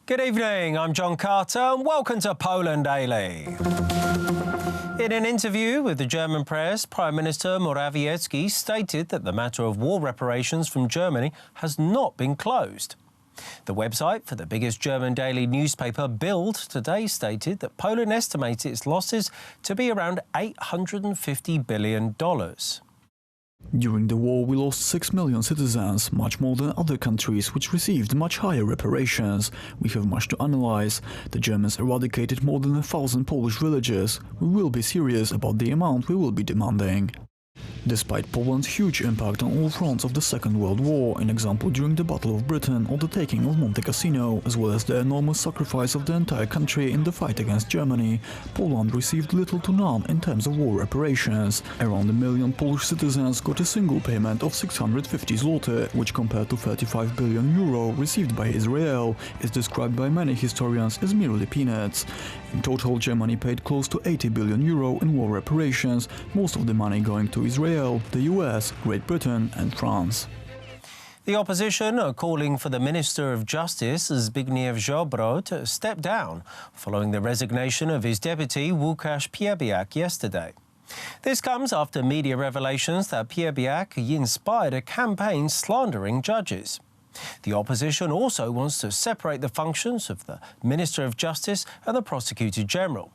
Good evening, I'm John Carter and welcome to Poland Daily. In an interview with the German press, Prime Minister Morawiecki stated that the matter of war reparations from Germany has not been closed. The website for the biggest German daily newspaper, Bild, today stated that Poland estimates its losses to be around $850 billion. During the war, we lost 6 million citizens, much more than other countries which received much higher reparations. We have much to analyze. The Germans eradicated more than 1,000 Polish villages. We will be serious about the amount we will be demanding. Despite Poland's huge impact on all fronts of the Second World War, an example during the Battle of Britain or the taking of Monte Cassino, as well as the enormous sacrifice of the entire country in the fight against Germany, Poland received little to none in terms of war reparations. Around 1 million Polish citizens got a single payment of 650 zloty, which compared to 35 billion euro received by Israel, is described by many historians as merely peanuts. In total, Germany paid close to 80 billion euro in war reparations, most of the money going to Israel, the US, Great Britain and France. The opposition are calling for the Minister of Justice, Zbigniew Ziobro, to step down following the resignation of his deputy, Łukasz Piebiak, yesterday. This comes after media revelations that Piebiak inspired a campaign slandering judges. The opposition also wants to separate the functions of the Minister of Justice and the Prosecutor General.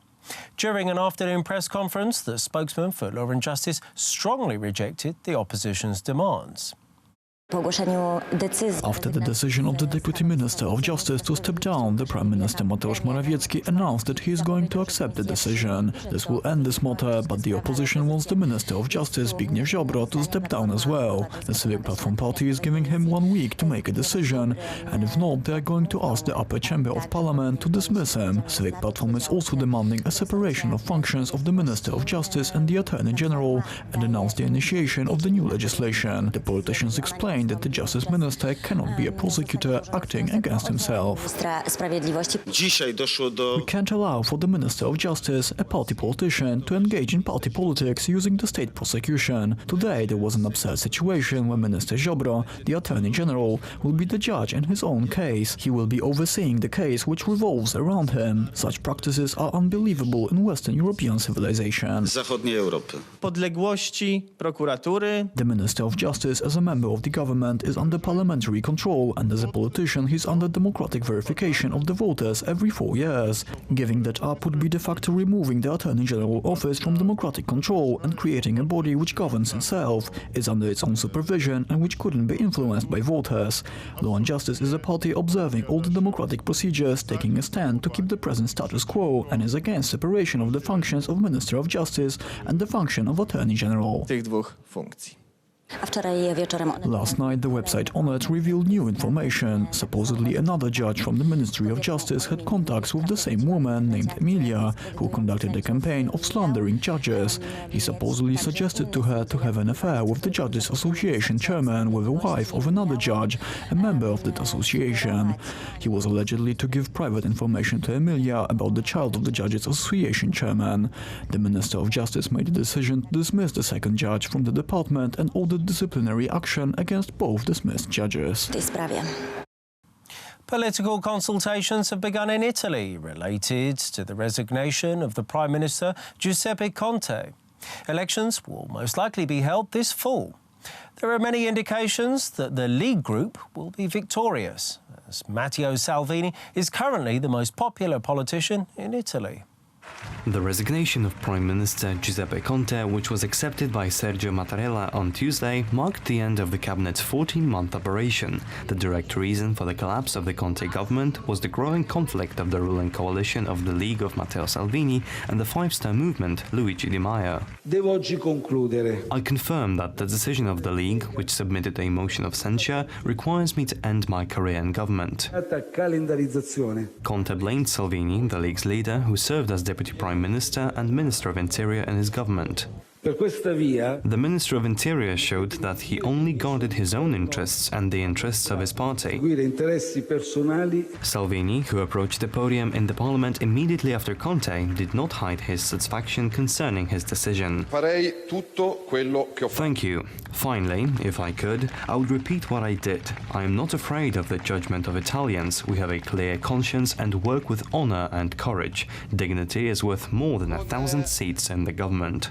During an afternoon press conference, the spokesman for Law and Justice strongly rejected the opposition's demands. After the decision of the Deputy Minister of Justice to step down, the Prime Minister Mateusz Morawiecki announced that he is going to accept the decision. This will end this matter, but the opposition wants the Minister of Justice, Zbigniew Ziobro, to step down as well. The Civic Platform Party is giving him 1 week to make a decision, and if not, they are going to ask the upper chamber of parliament to dismiss him. Civic Platform is also demanding a separation of functions of the Minister of Justice and the Attorney General, and announced the initiation of the new legislation. The politicians explained that the Justice Minister cannot be a prosecutor acting against himself. We can't allow for the Minister of Justice, a party politician, to engage in party politics using the state prosecution. Today there was an absurd situation where Minister Ziobro, the Attorney General, will be the judge in his own case. He will be overseeing the case which revolves around him. Such practices are unbelievable in Western European civilization. Podległości prokuratury. The Minister of Justice, as a member of the government, is under parliamentary control, and as a politician he is under democratic verification of the voters every 4 years. Giving that up would be de facto removing the Attorney General office from democratic control and creating a body which governs itself, is under its own supervision and which couldn't be influenced by voters. Law and Justice is a party observing all the democratic procedures, taking a stand to keep the present status quo, and is against separation of the functions of Minister of Justice and the function of Attorney General. Tych dwóch funkcji. Last night, the website Onet revealed new information. Supposedly, another judge from the Ministry of Justice had contacts with the same woman named Emilia, who conducted a campaign of slandering judges. He supposedly suggested to her to have an affair with the Judges Association chairman with a wife of another judge, a member of that association. He was allegedly to give private information to Emilia about the child of the Judges Association chairman. The Minister of Justice made a decision to dismiss the second judge from the department and ordered disciplinary action against both dismissed judges. Political consultations have begun in Italy related to the resignation of the Prime Minister Giuseppe Conte. Elections will most likely be held this fall. There are many indications that the League group will be victorious, as Matteo Salvini is currently the most popular politician in Italy. The resignation of Prime Minister Giuseppe Conte, which was accepted by Sergio Mattarella on Tuesday, marked the end of the cabinet's 14-month operation. The direct reason for the collapse of the Conte government was the growing conflict of the ruling coalition of the League of Matteo Salvini and the Five-Star Movement Luigi Di Maio. I confirm that the decision of the League, which submitted a motion of censure, requires me to end my career in government. Conte blamed Salvini, the League's leader, who served as Deputy Prime Minister and Minister of Interior in his government. The Minister of Interior showed that he only guarded his own interests and the interests of his party. Salvini, who approached the podium in the parliament immediately after Conte, did not hide his satisfaction concerning his decision. Thank you. Finally, if I could, I would repeat what I did. I am not afraid of the judgment of Italians. We have a clear conscience and work with honor and courage. Dignity is worth more than 1,000 seats in the government.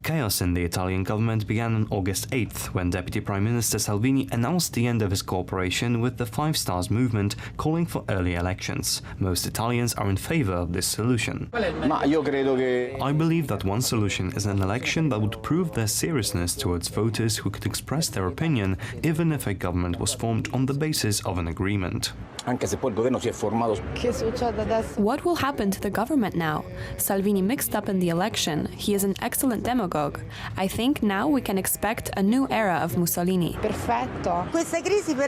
Chaos in the Italian government began on August 8th, when Deputy Prime Minister Salvini announced the end of his cooperation with the Five Stars movement, calling for early elections. Most Italians are in favor of this solution. I believe that one solution is an election that would prove their seriousness towards voters who could express their opinion, even if a government was formed on the basis of an agreement. What will happen to the government now? Salvini mixed up in the election. He is an excellent demagogue. I think now we can expect a new era of Mussolini.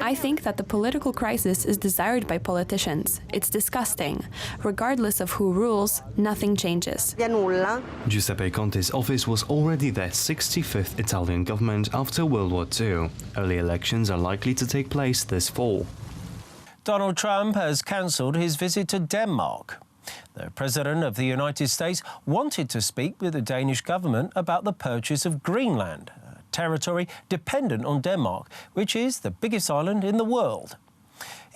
I think that the political crisis is desired by politicians. It's disgusting. Regardless of who rules, nothing changes. Giuseppe Conte's office was already their 65th Italian government after World War II. Early elections are likely to take place this fall. Donald Trump has cancelled his visit to Denmark. The President of the United States wanted to speak with the Danish government about the purchase of Greenland, a territory dependent on Denmark, which is the biggest island in the world.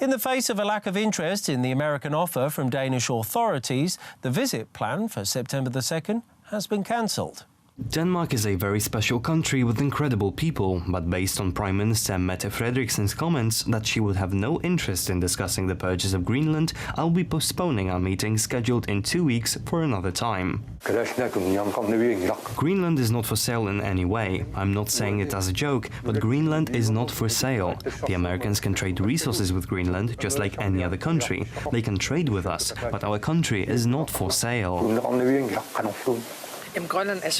In the face of a lack of interest in the American offer from Danish authorities, the visit planned for September the 2nd has been cancelled. Denmark is a very special country with incredible people, but based on Prime Minister Mette Frederiksen's comments that she would have no interest in discussing the purchase of Greenland, I'll be postponing our meeting scheduled in 2 weeks for another time. Greenland is not for sale in any way. I'm not saying it as a joke, but Greenland is not for sale. The Americans can trade resources with Greenland just like any other country. They can trade with us, but our country is not for sale.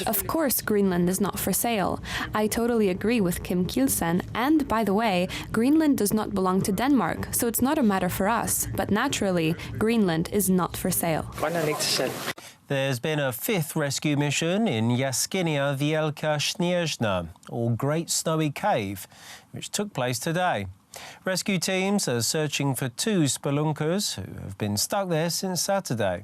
Of course, Greenland is not for sale. I totally agree with Kim Kielsen. And, by the way, Greenland does not belong to Denmark, so it's not a matter for us. But naturally, Greenland is not for sale. There's been a 5th rescue mission in Jaskinia Wielka Śnieżna, or Great Snowy Cave, which took place today. Rescue teams are searching for 2 spelunkers who have been stuck there since Saturday.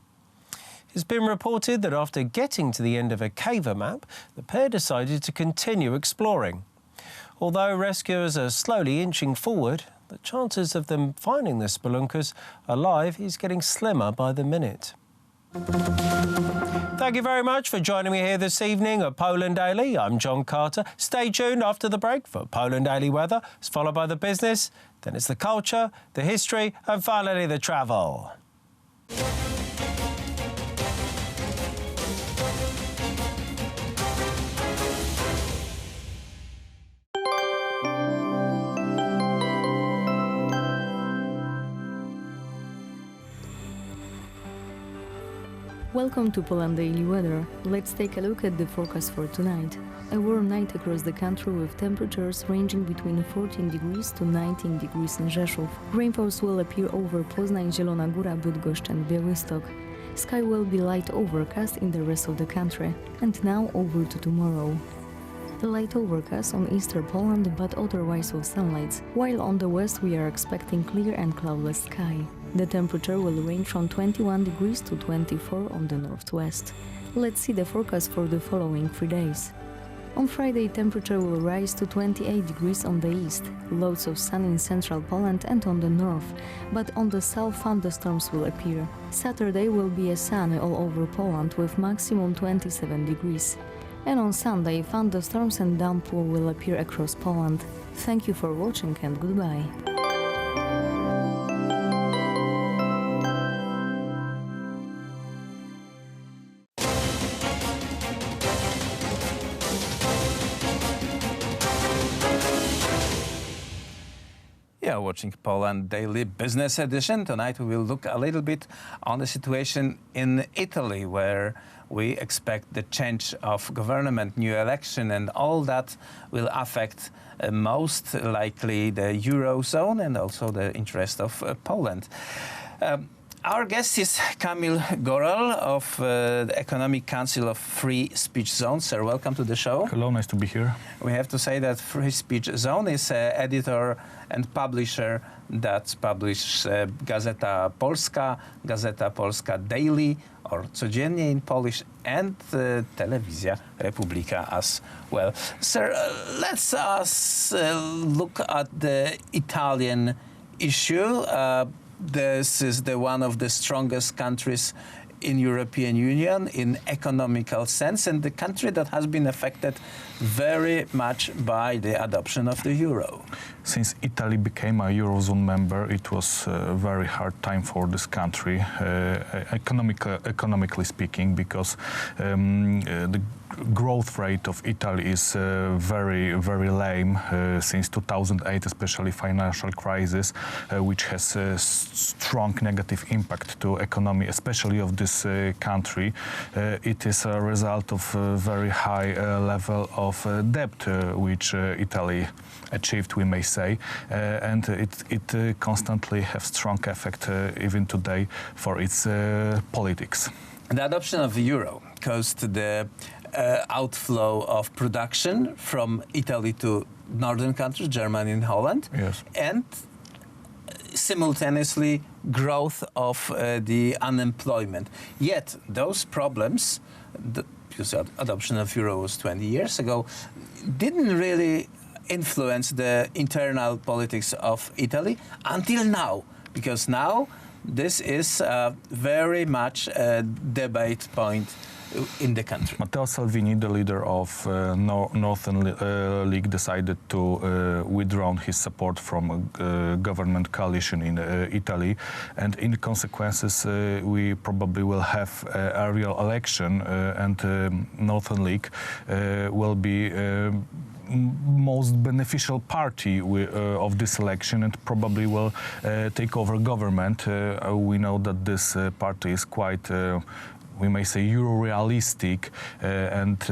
It's been reported that after getting to the end of a cave map, the pair decided to continue exploring. Although rescuers are slowly inching forward, the chances of them finding the spelunkers alive is getting slimmer by the minute. Thank you very much for joining me here this evening at Poland Daily. I'm John Carter. Stay tuned after the break for Poland Daily Weather. It's followed by the business, then it's the culture, the history, and finally the travel. Welcome to Poland Daily Weather. Let's take a look at the forecast for tonight. A warm night across the country with temperatures ranging between 14 degrees to 19 degrees in Rzeszów. Rainfalls will appear over Poznań, Zielona Góra, Bydgoszcz and Białystok. Sky will be light overcast in the rest of the country. And now over to tomorrow. The light overcast on eastern Poland, but otherwise with sunlight, while on the west we are expecting clear and cloudless sky. The temperature will range from 21 degrees to 24 on the northwest. Let's see the forecast for the following 3 days. On Friday, temperature will rise to 28 degrees on the east, loads of sun in central Poland and on the north, but on the south thunderstorms will appear. Saturday will be sunny all over Poland with maximum 27 degrees. And on Sunday, thunderstorms and downpour will appear across Poland. Thank you for watching and goodbye. You're watching Poland Daily Business Edition. Tonight we will look a little bit on the situation in Italy, where we expect the change of government, new election, and all that will affect most likely the Eurozone and also the interest of Poland. Our guest is Kamil Goral of the Economic Council of Free Speech Zone. Sir, welcome to the show. Hello, nice to be here. We have to say that Free Speech Zone is an editor and publisher that publishes Gazeta Polska Daily, or Codziennie in Polish, and Telewizja Republika as well. Sir, let's look at the Italian issue. This is one of the strongest countries in European Union in economical sense, and the country that has been affected very much by the adoption of the euro. Since Italy became a Eurozone member, it was a very hard time for this country, economically speaking, because the growth rate of Italy is very, very lame since 2008, especially financial crisis, which has a strong negative impact to economy, especially of this country. It is a result of a very high level of debt, which Italy achieved, we may say, and it constantly has strong effect even today for its politics. The adoption of the euro caused the outflow of production from Italy to northern countries, Germany and Holland, yes, and simultaneously growth of the unemployment. Yet those problems, because the adoption of euro was 20 years ago, didn't really influence the internal politics of Italy until now, because now this is very much a debate point in the country. Matteo Salvini, the leader of Northern League, decided to withdraw his support from a government coalition in Italy, and in consequences we probably will have a real election, and Northern League will be most beneficial party of this election and probably will take over government. We know that this party is quite we may say Euro-realistic and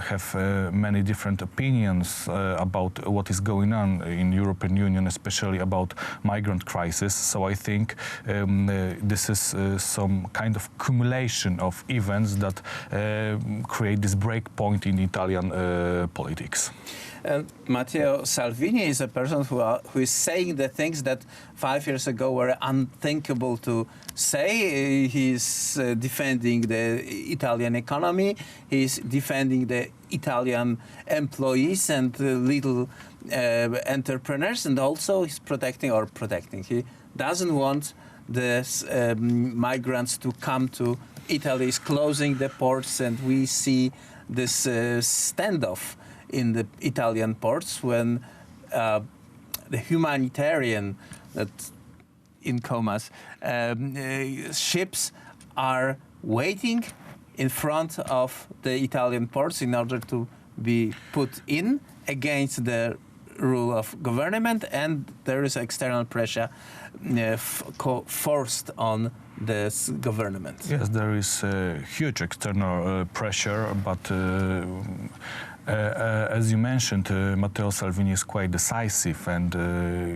have many different opinions about what is going on in European Union, especially about migrant crisis. So I think this is some kind of accumulation of events that create this break point in Italian politics. Matteo Salvini is a person who is saying the things that 5 years ago were unthinkable to say. He's defending the Italian economy. He's defending the Italian employees and little entrepreneurs, and also he's protecting. He doesn't want the migrants to come to Italy. He's closing the ports, and we see this standoff in the Italian ports when the humanitarian, that in commas, ships are waiting in front of the Italian ports in order to be put in against the rule of government, and there is external pressure forced on this government. Yes, there is huge external pressure, but as you mentioned, Matteo Salvini is quite decisive, and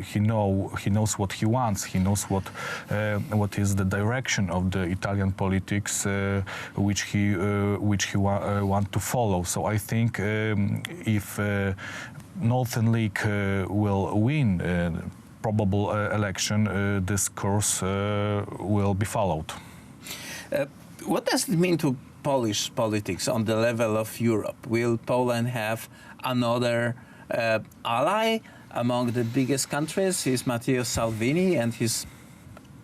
he knows what he wants. He knows what is the direction of the Italian politics, which he want to follow. So I think if Northern League will win probable election, this course will be followed. What does it mean to Polish politics on the level of Europe? Will Poland have another ally among the biggest countries? Is Matteo Salvini and his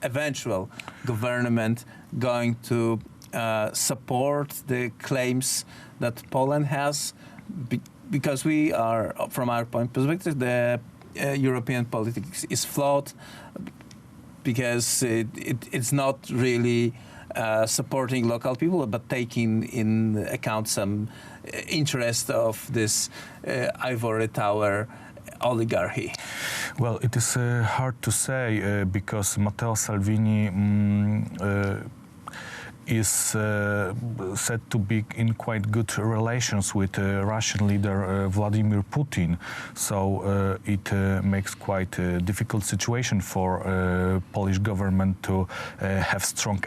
eventual government going to support the claims that Poland has? Because we are, from our point of perspective, the European politics is flawed because it's not really supporting local people, but taking in account some interest of this ivory tower oligarchy. Well, it is hard to say because Matteo Salvini is said to be in quite good relations with Russian leader Vladimir Putin. So it makes quite a difficult situation for Polish government to have strong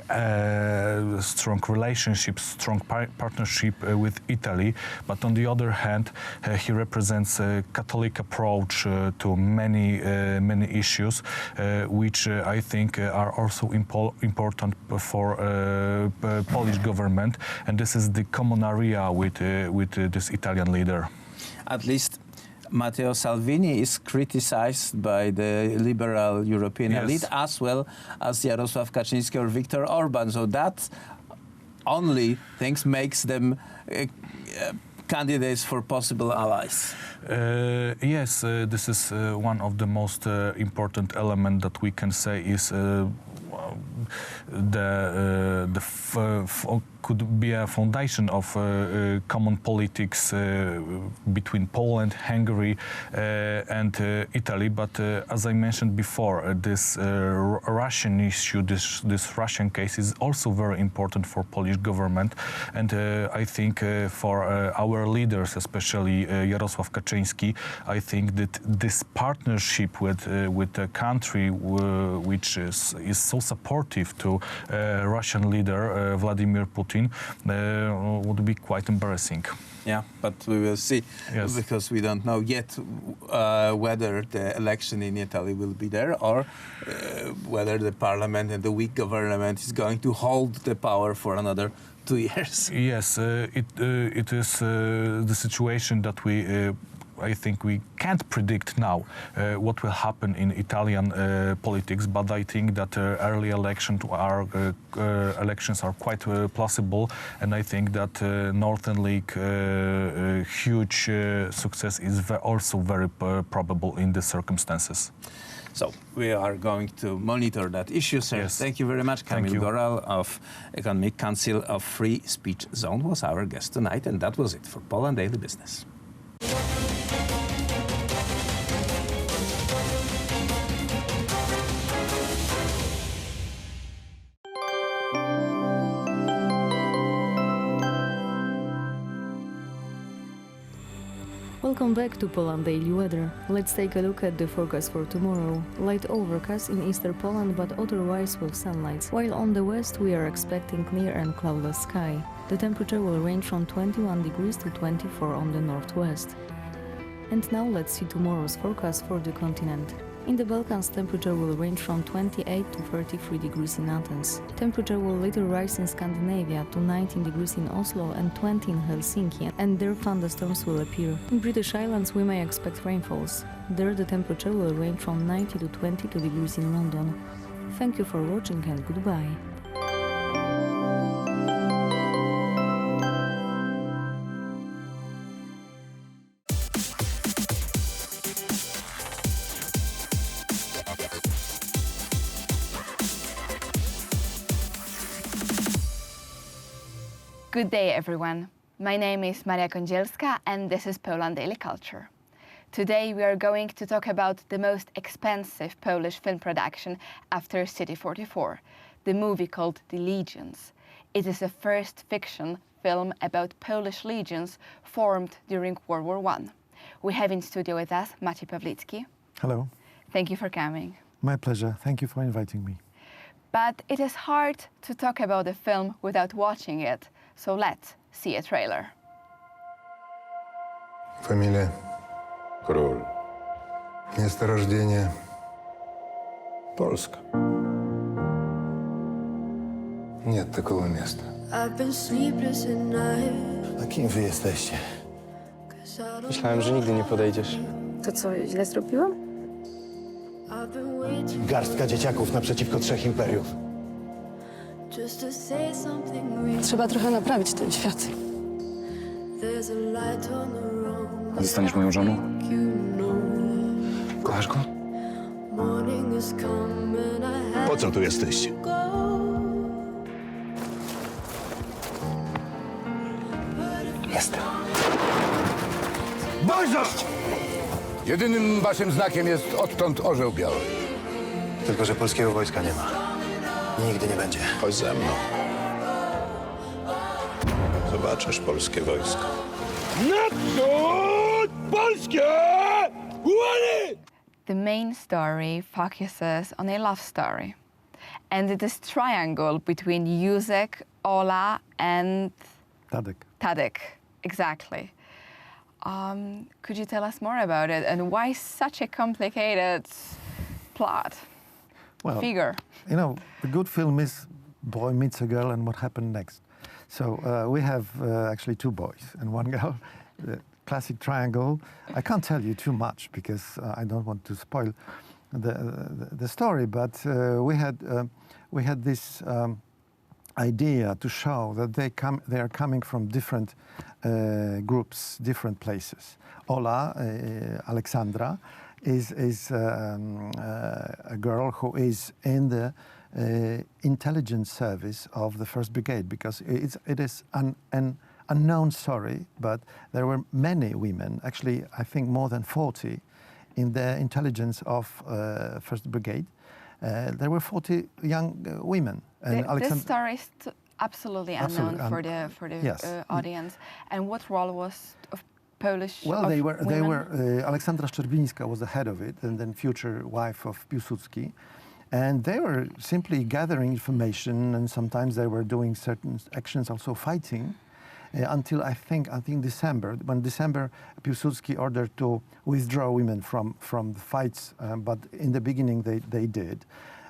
relationships, strong partnership with Italy. But on the other hand, he represents a Catholic approach to many issues, which I think are also important for Polish government, and this is the common area with this Italian leader. At least Matteo Salvini is criticized by the liberal European elite as well as Jarosław Kaczyński or Viktor Orban. So that only things makes them candidates for possible allies. Yes, this is one of the most important elements that we can say is could be a foundation of common politics between Poland, Hungary and Italy. But as I mentioned before, this Russian issue, this Russian case is also very important for Polish government. And I think for our leaders, especially Jarosław Kaczyński, I think that this partnership with a country which is so supportive to Russian leader Vladimir Putin would be quite embarrassing. Yeah, but we will see, because we don't know yet whether the election in Italy will be there or whether the parliament and the weak government is going to hold the power for another 2 years. Yes, it is the situation that I think we can't predict now what will happen in Italian politics, but I think that early elections are quite plausible, and I think that Northern League huge success is also very probable in the circumstances. So we are going to monitor that issue, sir. Yes. Thank you very much. Thank Kamil you. Goral of Economic Council of Free Speech Zone was our guest tonight, and that was it for Poland Daily Business. Welcome back to Poland Daily Weather. Let's take a look at the forecast for tomorrow. Light overcast in eastern Poland, but otherwise with sunlight. While on the west we are expecting clear and cloudless sky. The temperature will range from 21 degrees to 24 on the northwest. And now let's see tomorrow's forecast for the continent. In the Balkans, temperature will range from 28 to 33 degrees in Athens. Temperature will later rise in Scandinavia to 19 degrees in Oslo and 20 in Helsinki, and there thunderstorms will appear. In British Islands, we may expect rainfalls. There the temperature will range from 19 to 22 degrees in London. Thank you for watching and goodbye. Good day, everyone. My name is Maria Kądzielska, and this is Poland Daily Culture. Today we are going to talk about the most expensive Polish film production after City 44, the movie called The Legions. It is the first fiction film about Polish legions formed during World War I. We have in studio with us Maciej Pawlicki. Hello. Thank you for coming. My pleasure. Thank you for inviting me. But it is hard to talk about the film without watching it. So let's see a trailer. Фамилия? Król. Место рождения? Polska. Нет такого места. A kim wy jesteście? Myślałem, że nigdy nie podejdziesz. To co, źle zrobiłam? Garstka dzieciaków naprzeciwko 3 imperiów. Trzeba trochę naprawić ten świat. Zostaniesz moją żoną? Kochasz go? Po co tu jesteście? Jestem. Wolność! Jedynym waszym znakiem jest odtąd orzeł biały. Tylko że polskiego wojska nie ma. I nigdy nie będzie. Chodź ze mną. wybaczysz polskie wojsko. Naprzód! Polskie! Łany! The main story focuses on a love story. And it is triangle between Józek, Ola and Tadek. Exactly. Could you tell us more about it and why such a complicated plot? Well, figure? You know, a good film is boy meets a girl and what happened next. So we have actually two boys and one girl, the classic triangle. I can't tell you too much because I don't want to spoil the story, but we had this idea to show that they are coming from different groups, different places. Ola, Alexandra, is a girl who is in the intelligence service of the 1st Brigade, because it is an unknown story, but there were many women, actually I think more than 40, in the intelligence of 1st Brigade. There were 40 young women. And this story is absolutely unknown for the yes. Audience. And what role was of Polish Well, they were women? Aleksandra Szczerbińska was the head of it, and then future wife of Piłsudski. And they were simply gathering information, and sometimes they were doing certain actions, also fighting, until I think December. When December, Piłsudski ordered to withdraw women from the fights, but in the beginning they did.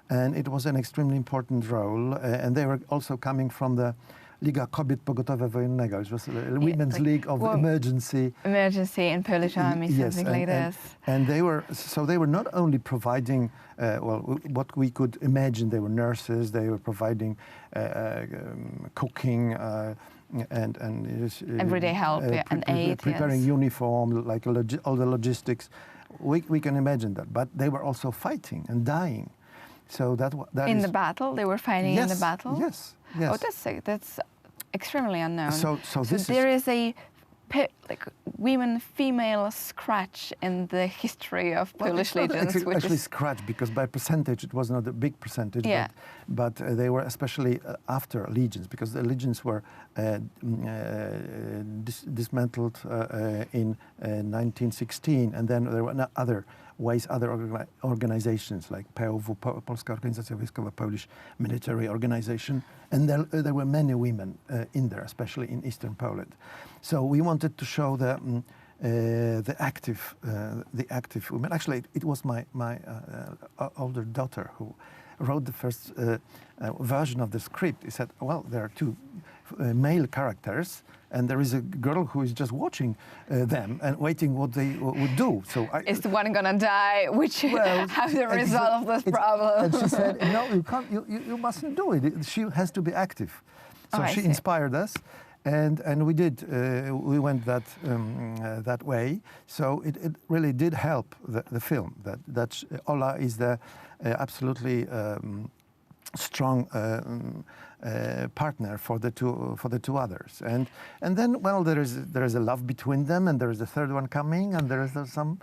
And it was an extremely important role, and they were also coming from the Liga Kobiet Pogotowia Wojennego, which was a women's league of emergency. Emergency in Polish army, yes, something like this. And they were not only providing what we could imagine. They were nurses. They were providing cooking and everyday help and aid. Preparing yes. uniform, like all the logistics. We can imagine that, but they were also fighting and dying. So that in is, the battle, they were fighting yes, in the battle. Yes, yes. Oh, that's extremely unknown. So there is a women-female scratch in the history of Polish legions. Actually scratch, because by percentage it was not a big percentage. Yeah. But they were especially after legions, because the legions were dismantled in 1916, and then there were other organizations like POW, Polska Organizacja Wojskowa, Polish Military Organization, and there were many women in there, especially in Eastern Poland. So we wanted to show the active women. Actually, it was my older daughter who wrote the first version of the script. He said, well, there are two male characters, and there is a girl who is just watching them and waiting what they would do. So is the one gonna die? Which how the result of this problem? And she said, no, you can't. You mustn't do it. She has to be active. So she inspired us, and we did. We went that way. So it really did help the film. That Ola is the absolutely strong partner for the two others, and then there is a love between them, and there is a third one coming, and there is some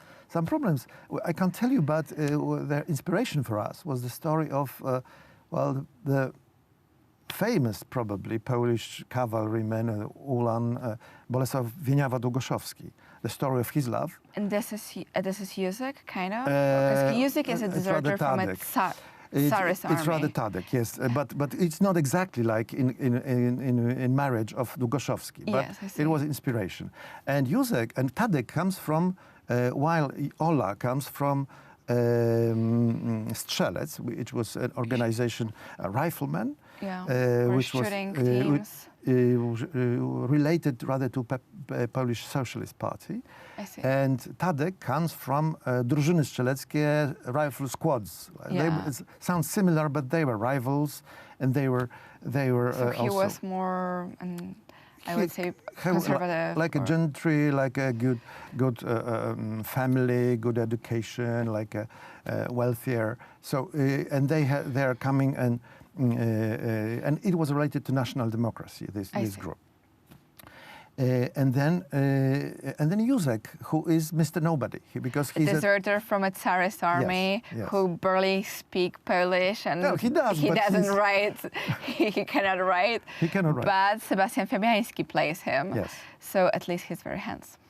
problems. I can't tell you, but the inspiration for us was the story of the famous, probably Polish cavalryman Ulan Bolesław Wieniawa-Długoszowski, the story of his love. And this is Józek, kind of, because Józek is a deserter from a Tsarist army. It's rather Tadek, yes, but it's not exactly like in Marriage of Długoszowski, but yes, it was inspiration. And Józek and Tadek comes from, while Ola comes from Strzelec, which was an organization, riflemen, which was related rather to Polish Socialist Party. I see. And Tadek comes from drużyny strzeleckie, rifle squads. It sounds similar, but they were rivals, and they were so he also was more, I would say, conservative, like a gentry, like a good family, good education, like a wealthier. So and they are coming, and it was related to national democracy. This group. And then Józek, who is Mr. Nobody, because he's a deserter from a Tsarist army who barely speak Polish, and no, he does, he but doesn't write. He cannot write. He cannot write. But Sebastian Fabiański plays him. Yes. So at least he's very handsome.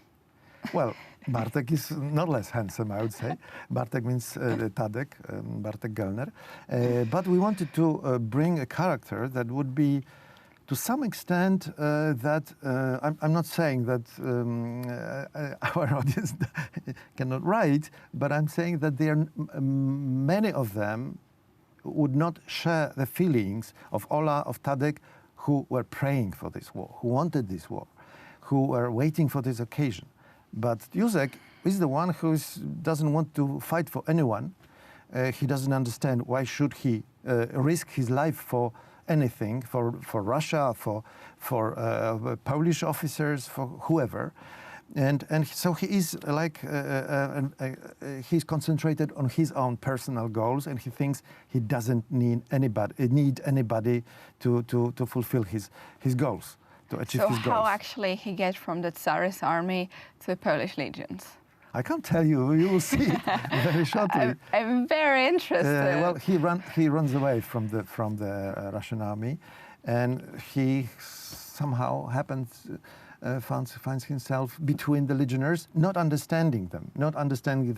Well, Bartek is not less handsome, I would say. Bartek means Tadek, Bartek Gelner. But we wanted to bring a character that would be, to some extent, I'm not saying that our audience cannot write, but I'm saying that many of them would not share the feelings of Ola, of Tadek, who were praying for this war, who wanted this war, who were waiting for this occasion. But Józek is the one who doesn't want to fight for anyone. He doesn't understand why should he risk his life for anything, for Russia, for Polish officers, for whoever. And so he is like, he's concentrated on his own personal goals, and he thinks he doesn't need anybody to fulfill his goals. To achieve his goals. So how actually he gets from the Tsarist army to the Polish legions? I can't tell you. You will see it very shortly. I'm very interested. Well, he runs away from the Russian army, and he somehow finds himself between the legionnaires, not understanding them, not understanding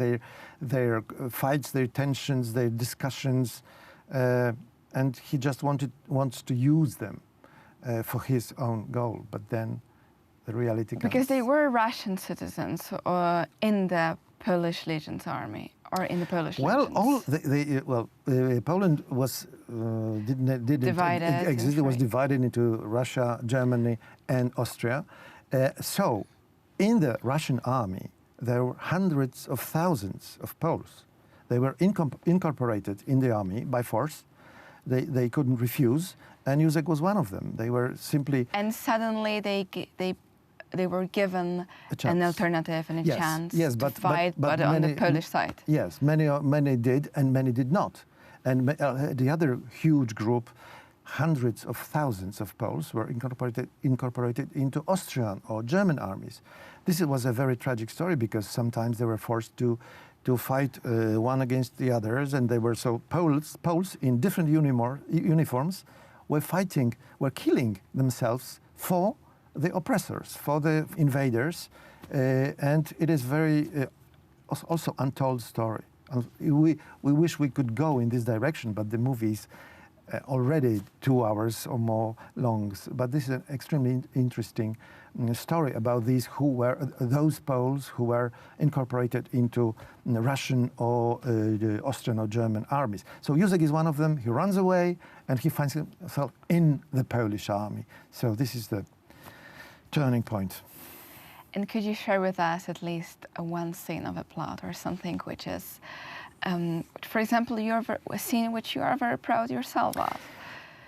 their fights, their tensions, their discussions, and he just wants to use them. For his own goal, but then the reality comes. Because they were Russian citizens in the Polish Legion's army, or in the Polish legions. Poland was didn't divided. Exist. It was divided into Russia, Germany, and Austria. So, in the Russian army, there were hundreds of thousands of Poles. They were incorporated in the army by force. They couldn't refuse. And Józek was one of them. They were simply... And suddenly they were given an alternative and a chance to fight, but on the Polish side. Yes, many did, and many did not. And the other huge group, hundreds of thousands of Poles, were incorporated into Austrian or German armies. This was a very tragic story, because sometimes they were forced to fight one against the others, and they were Poles in different uniforms were killing themselves for the oppressors, for the invaders, and it is very also untold story. We wish we could go in this direction, but the movie is already 2 hours or more long. But this is an extremely interesting story about those Poles who were incorporated into the Russian or the Austrian or German armies. So Józek is one of them. He runs away, and he finds himself in the Polish army. So this is the turning point. And could you share with us at least one scene of a plot, or something which is, for example, a scene which you are very proud yourself of?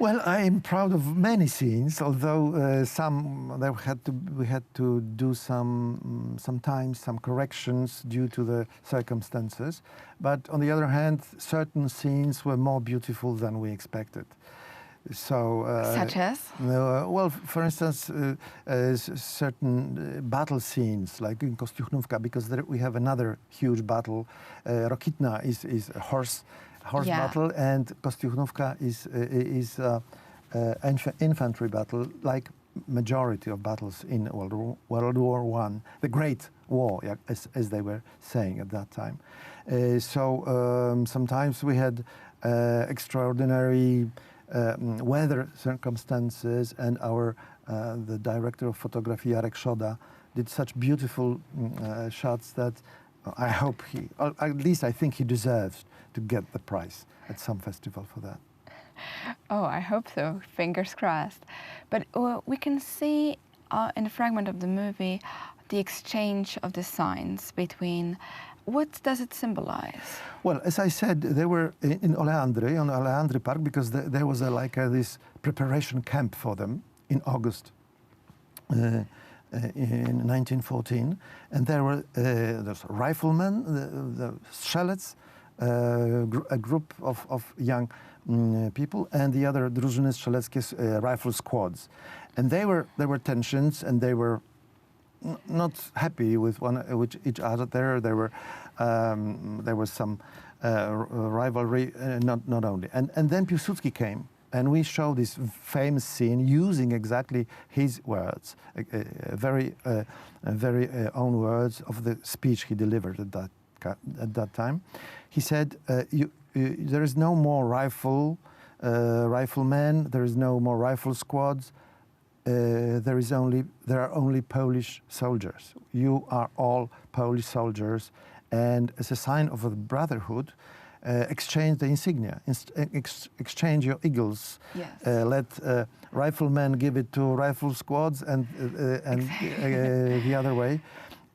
Well, I am proud of many scenes, although we had to do sometimes some corrections due to the circumstances. But on the other hand, certain scenes were more beautiful than we expected. So, such as? Well, for instance, certain battle scenes, like in Kostiuchnówka, because we have another huge battle. Rokitna is a horse battle, and Kostiuchnówka is infantry battle, like majority of battles in World War I, the Great War, as they were saying at that time. Sometimes we had extraordinary weather circumstances, and the director of photography, Jarek Szoda, did such beautiful shots that I hope at least I think he deserves to get the prize at some festival for that. Oh, I hope so. Fingers crossed. But we can see in a fragment of the movie the exchange of the signs between. What does it symbolize? Well, as I said, they were in Oleandry, on Oleandry Park, because there was this preparation camp for them in August in 1914, and there were there's riflemen, the strzelec, a group of young people, and the other drużyny strzeleckie rifle squads, and there were tensions, and they were not happy with each other. There was some rivalry, not only. And then Piłsudski came, and we show this famous scene using exactly his words, very own words of the speech he delivered at that time. He said, "There is no more riflemen. There is no more rifle squads. There are only Polish soldiers. You are all Polish soldiers, and as a sign of a brotherhood, exchange the insignia, exchange your eagles. Yes. Let riflemen give it to rifle squads, and the other way."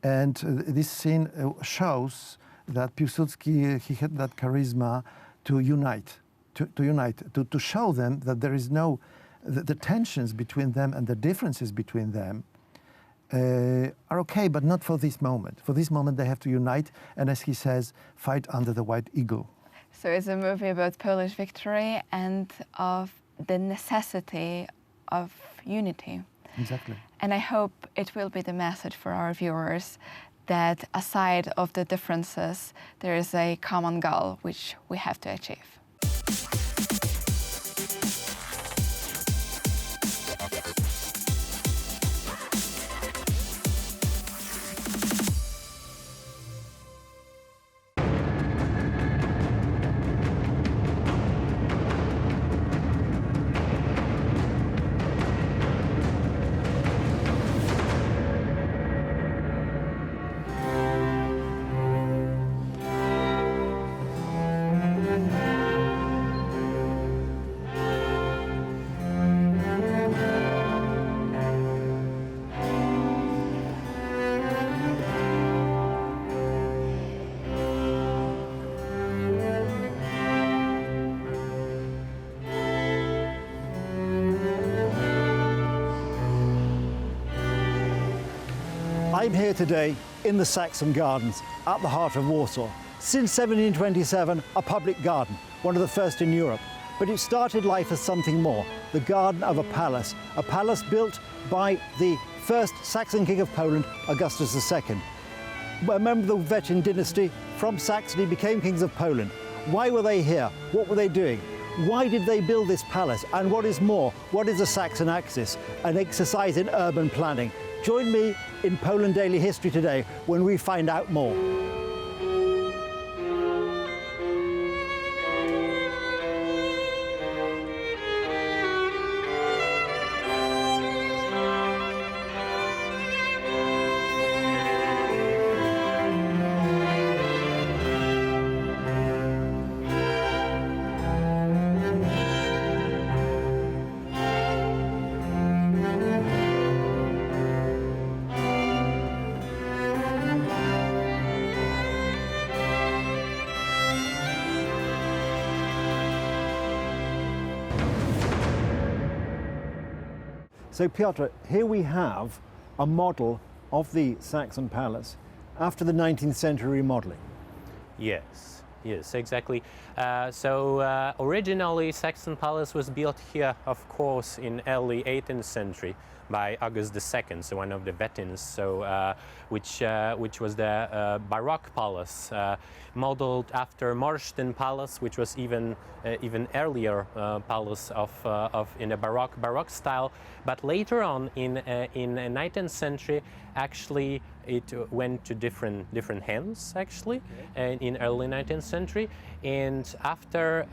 And this scene shows that Piłsudski, he had that charisma to unite, to show them that there is no, the tensions between them and the differences between them are okay, but not for this moment. For this moment, they have to unite, and as he says, fight under the white eagle. So it's a movie about Polish victory and of the necessity of unity. Exactly. And I hope it will be the message for our viewers that aside of the differences, there is a common goal which we have to achieve. I'm here today in the Saxon Gardens at the heart of Warsaw. Since 1727, a public garden, one of the first in Europe. But it started life as something more, the garden of a palace built by the first Saxon king of Poland, Augustus II. A member of the Wettin dynasty from Saxony became kings of Poland. Why were they here? What were they doing? Why did they build this palace? And what is more, what is the Saxon Axis? An exercise in urban planning. Join me in Poland Daily History today when we find out more. So Piotr, here we have a model of the Saxon Palace after the 19th century remodeling. Yes, exactly. Originally Saxon Palace was built here, of course, in early 18th century by August II, so one of the Wettins, which was the Baroque palace, modeled after Marstein Palace, which was even earlier palace in a Baroque style. But later on, in 19th century, actually it went to different hands actually, in early 19th century. And after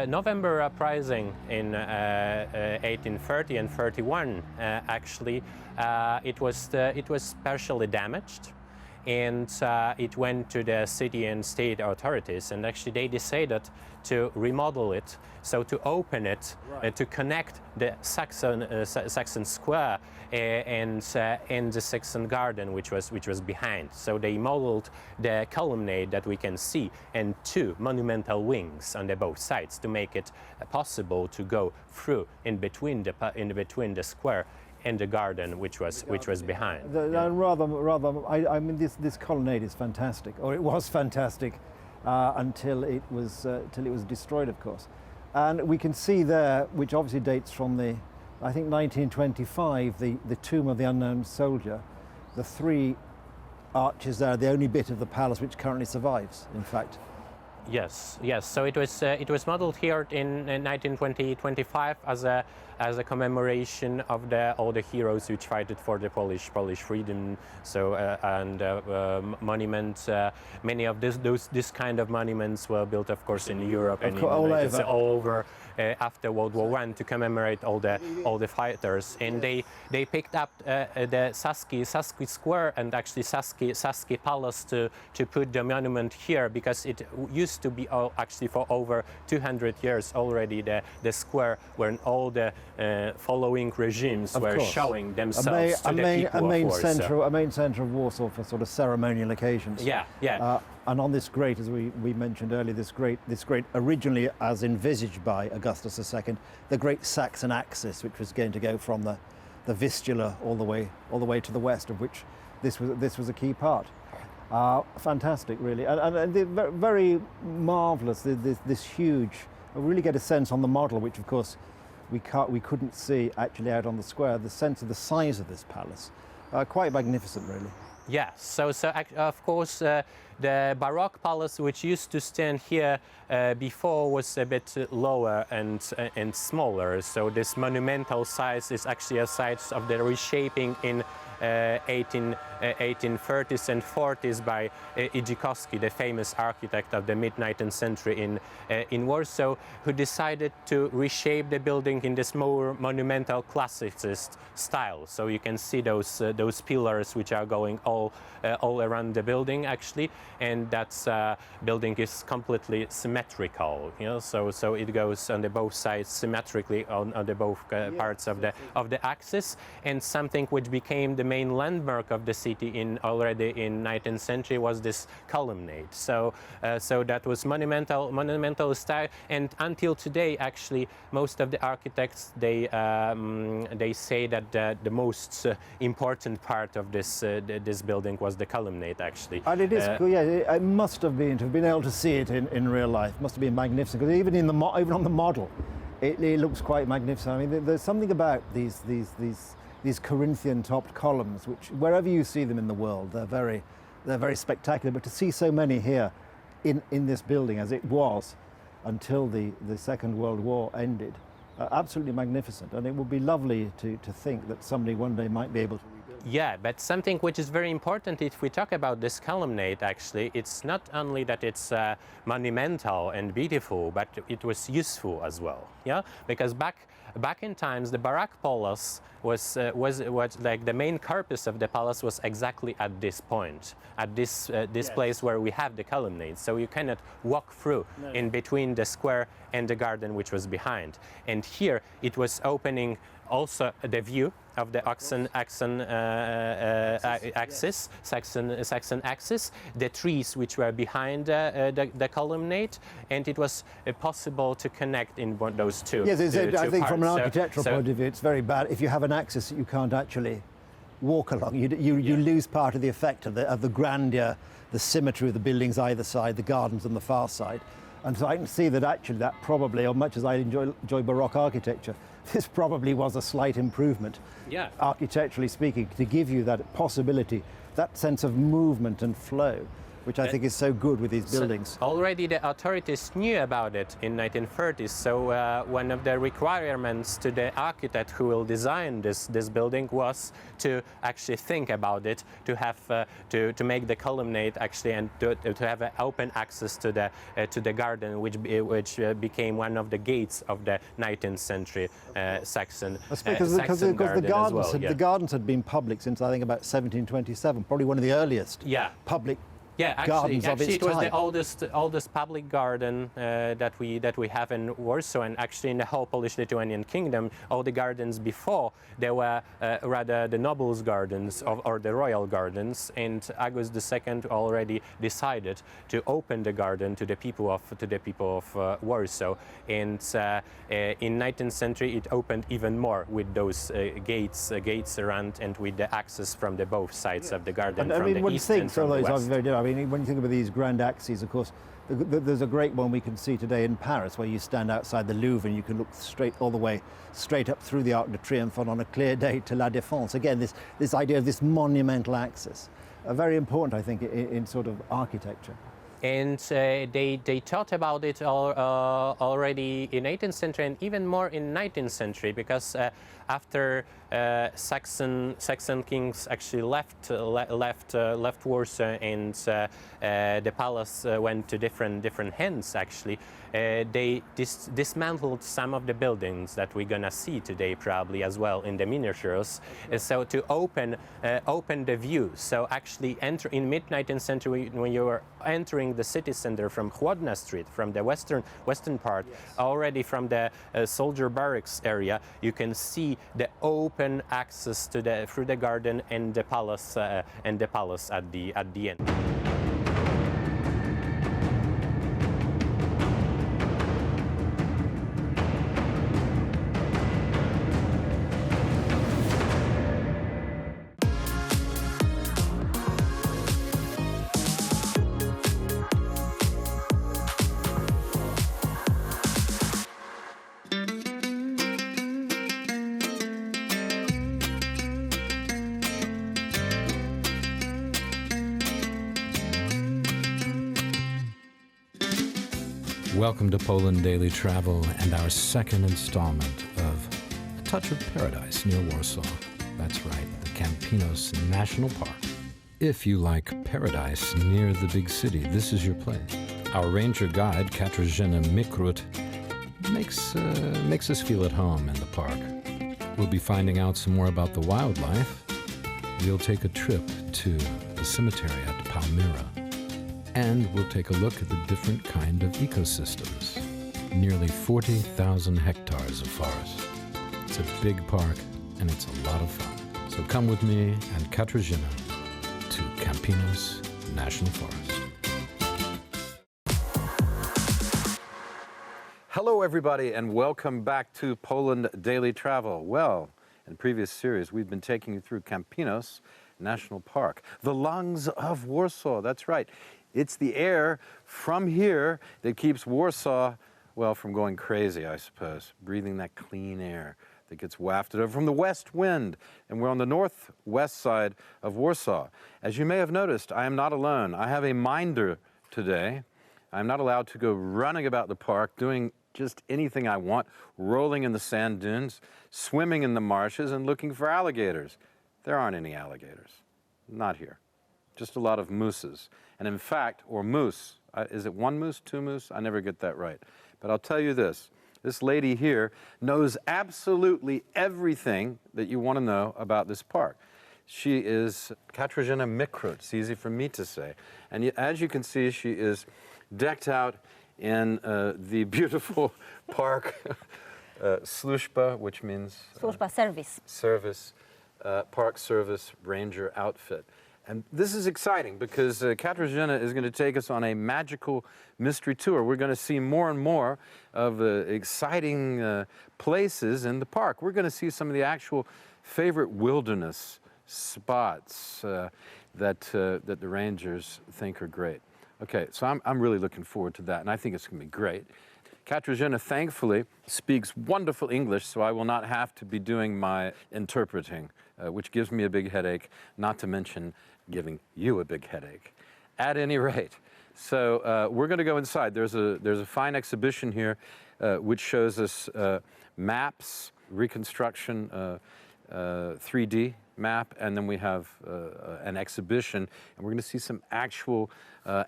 November uprising in 1830 and 31, actually it was partially damaged, and it went to the city and state authorities, and actually they decided to remodel it, so to open it, to connect the Saxon Square and the Saxon Garden, which was behind. So they modeled the colonnade that we can see and two monumental wings on the both sides to make it possible to go through in between the square and the garden, which was behind. I mean, this colonnade is fantastic, or it was fantastic until it was destroyed, of course. And we can see there, which obviously dates from I think 1925, the tomb of the unknown soldier. the three arches there are the only bit of the palace which currently survives, in fact. Yes, yes. So it was modeled here in 1925 as a commemoration of all the heroes who fought for the Polish freedom. So and monuments. Many of this kind of monuments were built, of course, in Europe and all over after World War I to commemorate all the fighters. And they picked up the Saxon Square and actually Saxon Palace to put the monument here, because it used to be actually for over 200 years already the square where all the following regimes were showing themselves to the people of Warsaw. A main centre of Warsaw for sort of ceremonial occasions. Yeah, yeah. And on this great, as we mentioned earlier, this great originally as envisaged by Augustus II, the great Saxon axis, which was going to go from the Vistula all the way to the west, of which this was a key part. Fantastic, really, and very marvellous. This huge. I really get a sense on the model, which of course we couldn't see actually out on the square. The sense of the size of this palace, quite magnificent, really. Yeah. So of course the Baroque palace, which used to stand here before, was a bit lower and smaller. So this monumental size is actually a size of the reshaping in 1830s and 40s by Idzikowski, the famous architect of the mid-19th century in Warsaw, who decided to reshape the building in this more monumental classicist style. So you can see those pillars which are going all around the building actually, and that building is completely symmetrical. You know, so it goes on the both sides symmetrically on the both parts of the axis, and something which became the main landmark of the city already in 19th century was this columnate. So that was monumental style, and until today actually most of the architects they say that the most important part of this building was the columnate actually. And it is it must have been, to have been able to see it in real life, must have been magnificent, because even on the model it looks quite magnificent. I mean, there's something about these Corinthian-topped columns, which wherever you see them in the world, they're very spectacular. But to see so many here in this building, as it was until the Second World War ended, absolutely magnificent. And it would be lovely to think that somebody one day might be able to rebuild. Yeah, but something which is very important if we talk about this columnate, actually, it's not only that it's monumental and beautiful, but it was useful as well. Yeah, because back in times, the Baroque palace was like the main purpose of the palace was exactly at this point, at this place where we have the columnate. So you cannot walk through in between the square and the garden which was behind. And here it was opening also the view of the Saxon axis, the trees which were behind the columnate, and it was possible to connect in those two. Yes, I think parts. From an architectural point of view, it's very bad if you have an axis that you can't actually walk along. You lose part of the effect of the grandeur, the symmetry of the buildings either side, the gardens on the far side. And so I can see that actually that probably, as much as I enjoy Baroque architecture, this probably was a slight improvement, architecturally speaking, to give you that possibility, that sense of movement and flow, which I think is so good with these buildings. Already the authorities knew about it in 1930s, so one of the requirements to the architect who will design this building was to actually think about it, to have to make the columnate actually, and to have an open access to the garden, which became one of the gates of the 19th century Saxon because garden the gardens had been public since I think about 1727, probably one of the earliest public. Yeah, actually it was the oldest public garden that we have in Warsaw, and actually in the whole Polish-Lithuanian kingdom. All the gardens before, they were rather the nobles' gardens or the royal gardens, and August II already decided to open the garden to the people of Warsaw. And in 19th century, it opened even more with those gates around, and with the access from the both sides of the garden, from the east and from the west. mean, when you think about these grand axes, of course, there's a great one we can see today in Paris, where you stand outside the Louvre and you can look all the way straight up through the Arc de Triomphe and on a clear day to La Défense. Again, this idea of this monumental axis, very important, I think, in sort of architecture. And they thought about it already in 18th century and even more in 19th century, because after Saxon kings actually left Warsaw and the palace went to different hands. Actually, they dismantled some of the buildings that we're gonna see today probably as well in the miniatures. So to open the view. So actually, in mid-19th century, when you were entering the city center from Chłodna Street, from the western part, yes, already from the soldier barracks area, you can see the open access to through the garden and the palace at the end. Welcome to Poland Daily Travel and our second installment of A Touch of Paradise near Warsaw. That's right, the Campinos National Park. If you like paradise near the big city, this is your place. Our ranger guide, Katarzyna Mikrut, makes us feel at home in the park. We'll be finding out some more about the wildlife. We'll take a trip to the cemetery at Palmyra. And we'll take a look at the different kind of ecosystems. Nearly 40,000 hectares of forest. It's a big park, and it's a lot of fun. So come with me and Katarzyna to Campinos National Forest. Hello, everybody, and welcome back to Poland Daily Travel. Well, in previous series, we've been taking you through Campinos National Park, the lungs of Warsaw. That's right. It's the air from here that keeps Warsaw, well, from going crazy, I suppose. Breathing that clean air that gets wafted over from the west wind. And we're on the northwest side of Warsaw. As you may have noticed, I am not alone. I have a minder today. I'm not allowed to go running about the park, doing just anything I want, rolling in the sand dunes, swimming in the marshes, and looking for alligators. There aren't any alligators. Not here. Just a lot of mooses. And in fact, or moose, is it one moose, two moose? I never get that right. But I'll tell you this lady here knows absolutely everything that you want to know about this park. She is Katarzyna Mikrut. It's easy for me to say. And as you can see, she is decked out in the beautiful park slużba, which means slużba, service. Service, park service ranger outfit. And this is exciting because Katarzyna is going to take us on a magical mystery tour. We're going to see more and more of exciting places in the park. We're going to see some of the actual favorite wilderness spots that the rangers think are great. Okay, so I'm really looking forward to that, and I think it's going to be great. Katarzyna, thankfully, speaks wonderful English, so I will not have to be doing my interpreting, which gives me a big headache, not to mention giving you a big headache. At any rate, so we're going to go inside. There's a fine exhibition here which shows us maps, reconstruction, 3D map, and then we have an exhibition, and we're going to see some actual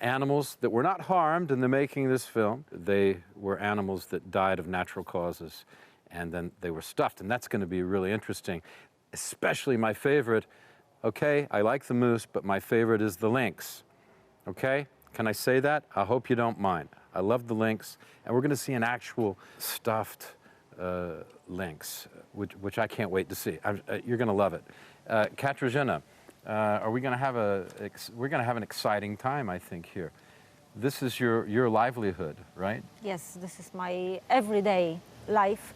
animals that were not harmed in the making of this film. They were animals that died of natural causes, and then they were stuffed, and that's going to be really interesting. Especially my favorite, okay, I like the moose, but my favorite is the lynx, okay? Can I say that? I hope you don't mind. I love the lynx, and we're going to see an actual stuffed lynx, which I can't wait to see. You're going to love it. Katarzyna, are we going to have we're going to have an exciting time, I think, here. This is your livelihood, right? Yes, this is my everyday life,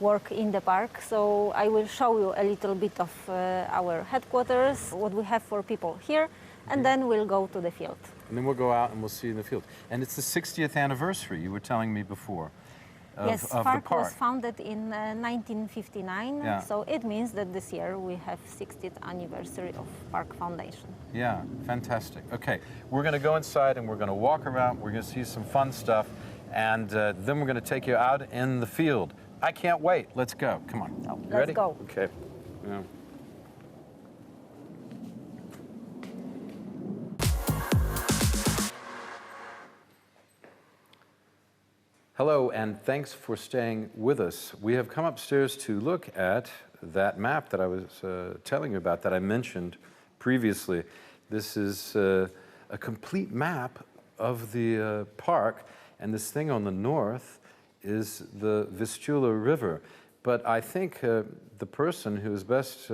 work in the park. So I will show you a little bit of our headquarters, what we have for people here. and then we'll go to the field. And then we'll go out and we'll see in the field. And it's the 60th anniversary, you were telling me before, yes, of the park park. was founded in 1959, Yeah. so it means that this year we have 60th anniversary of Park Foundation. Yeah, fantastic. Okay, we're going to go inside and we're going to walk around. We're going to see some fun stuff, and then we're going to take you out in the field. I can't wait. Let's go. Come on. So, You let's ready? go. Okay. Yeah. Hello, and thanks for staying with us. We have come upstairs to look at that map that I was telling you about, that I mentioned previously. This is a complete map of the park, and this thing on the north is the Vistula River. But I think the person who is best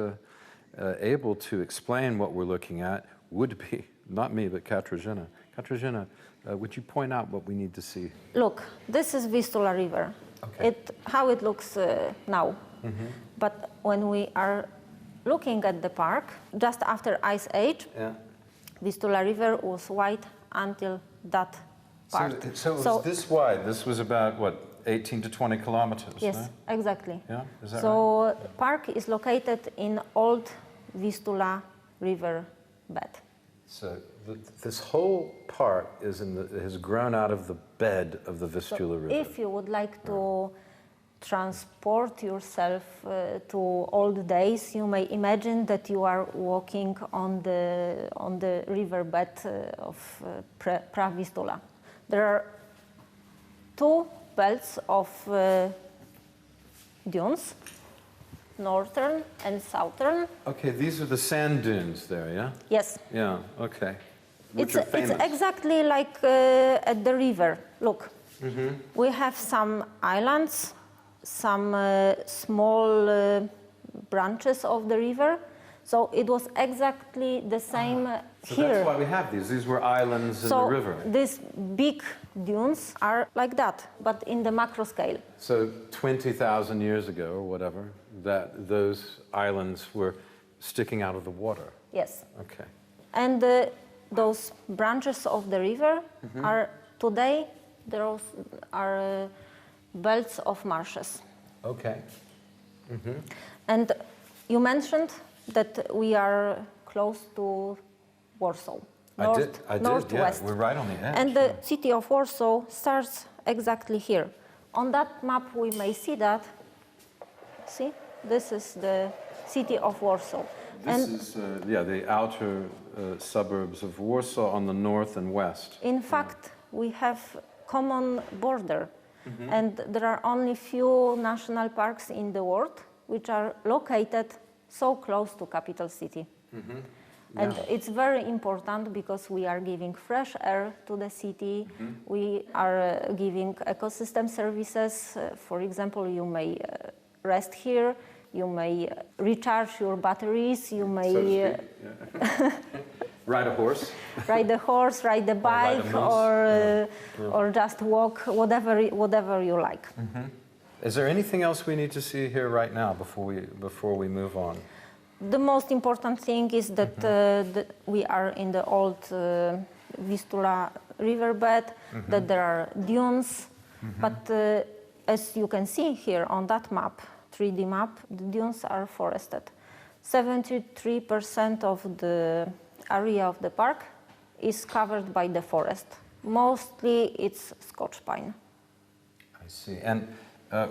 able to explain what we're looking at would be, not me, but Katarzyna. Katarzyna, would you point out what we need to see? Look, this is Vistula River. Okay. How it looks now. Mm-hmm. But when we are looking at the park, just after Ice Age, Yeah. Vistula River was wide until that part. So it was this wide. This was about, what, 18 to 20 kilometers? Yes, no? exactly. Yeah, is that so right? park is located in old Vistula River bed. So this whole park has grown out of the bed of the Vistula River. If you would like to transport yourself to old days, you may imagine that you are walking on the riverbed of Pra-Vistula. There are two belts of dunes, northern and southern. Okay, these are the sand dunes there, yeah? Yes. Yeah, okay. Which are famous. It's exactly like at the river. Look, we have some islands, some small branches of the river. So it was exactly the same So here. that's why we have these. These were islands in the river. These big dunes are like that, but in the macro scale. So 20,000 years ago or whatever, those islands were sticking out of the water. Yes. Okay. And those branches of the river are today, those are belts of marshes. Okay. And you mentioned that we are close to Warsaw. I did, Northwest. yeah. We're right on the edge. And the city of Warsaw starts exactly here. On that map we may see that. See? This is the city of Warsaw. This is, the outer suburbs of Warsaw on the north and west. In fact, we have common border. And there are only few national parks in the world which are located so close to capital city. And it's very important because we are giving fresh air to the city. We are giving ecosystem services. For example, you may rest here. You may recharge your batteries. You may ride a horse. Ride the horse, ride the bike, or just walk, whatever you like. Is there anything else we need to see here right now before we move on? The most important thing is that we are in the old Vistula riverbed, that there are dunes, but as you can see here on that map, 3D map, the dunes are forested. 73% of the area of the park is covered by the forest. Mostly it's Scotch pine. I see. And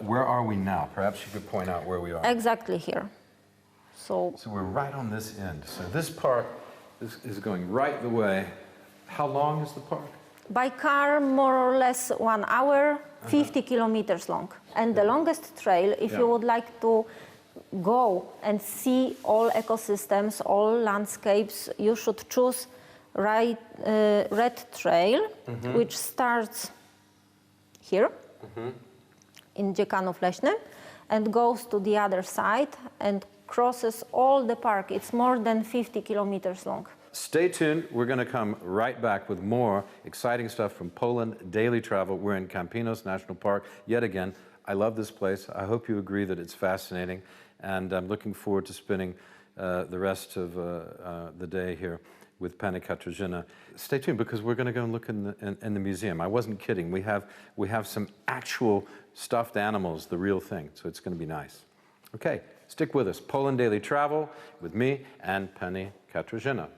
where are we now? Perhaps you could point out where we are. Exactly here. So we're right on this end. So this park is going right the way. How long is the park? By car, more or less 1 hour, 50 kilometers long. And the longest trail, if you would like to go and see all ecosystems, all landscapes, you should choose Red Trail, which starts here in Dziekanów Leśny and goes to the other side and crosses all the park. It's more than 50 kilometers long. Stay tuned. We're going to come right back with more exciting stuff from Poland Daily Travel. We're in Campinos National Park yet again. I love this place. I hope you agree that it's fascinating, and I'm looking forward to spending the rest of the day here. with Pani Katarzyna. Stay tuned because we're going to go and look in the museum. I wasn't kidding. We have some actual stuffed animals, the real thing, so it's going to be nice. Okay, stick with us. Poland Daily Travel with me and Pani Katarzyna.